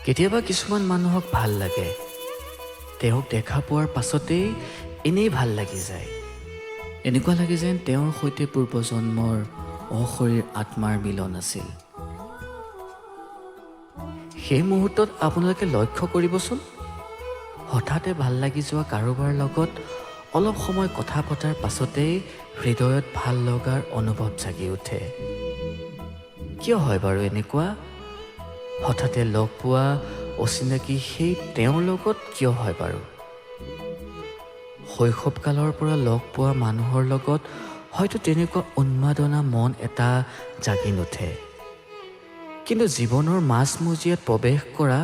কেতিয়াবা কিছুমান মানুহক ভাল লাগে, তেওঁক দেখা পোৱাৰ পাছতেই এনেই ভাল লাগি যায়। এনেকুৱা লাগে যেন তেওঁৰ সৈতে পূৰ্বজন্মৰ অশৰীৰ আত্মাৰ মিলন আছিল। সেই মুহূৰ্তত আপোনালোকে লক্ষ্য কৰিবচোন, হঠাতে ভাল লাগি যোৱা কাৰোবাৰ লগত অলপ সময় কথা পতাৰ পাছতেই হৃদয়ত ভাল লগাৰ অনুভৱ জাগি উঠে। কিয় হয় বাৰু এনেকুৱা? হঠাতে লগ পোৱা অচিনাকি সেই তেওঁৰ লগত কিয় হয় বাৰু? শৈশৱকালৰ পৰা লগ পোৱা মানুহৰ লগত হয়তো তেনেকুৱা উন্মাদনা মন এটা জাগি নুঠে। কিন্তু জীৱনৰ মাজমজিয়াত প্ৰৱেশ কৰা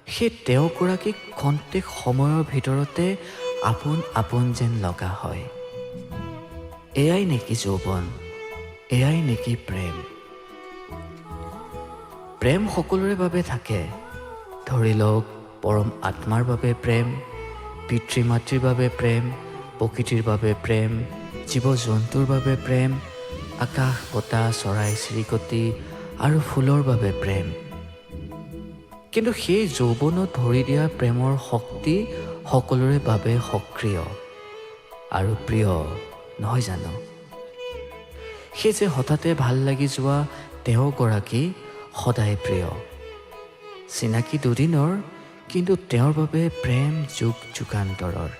সেই তেওঁগৰাকীক খন্তেক সময়ৰ ভিতৰতে আপোন আপোন যেন লগা হয়। এয়াই নেকি যৌৱন? এয়াই নেকি প্ৰেম? প্ৰেম সকলোৰে বাবে থাকে। ধৰি লওক, পৰম আত্মাৰ বাবে প্ৰেম, পিতৃ মাতৃৰ বাবে প্ৰেম, প্ৰকৃতিৰ বাবে প্ৰেম, জীৱ জন্তুৰ বাবে প্ৰেম, আকাশ বতাহ চৰাই চিৰিকটি আৰু ফুলৰ বাবে প্ৰেম। কিন্তু সেই যৌৱনত ভৰি দিয়া প্ৰেমৰ শক্তি সকলোৰে বাবে সক্ৰিয় আৰু প্ৰিয়, নহয় জানো? সেই যে হঠাতে ভাল লাগি যোৱা তেওঁগৰাকী সদায় প্ৰিয়। চিনাকি দুদিনৰ, কিন্তু তেওঁৰ বাবে প্ৰেম যুগ যুগান্তৰৰ।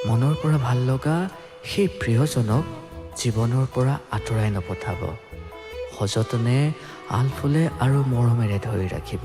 মনৰ পৰা ভাল লগা সেই প্ৰিয়জনক জীৱনৰ পৰা আঁতৰাই নপঠাব। সযতনে আলফুলে আৰু মৰমেৰে ধৰি ৰাখিব।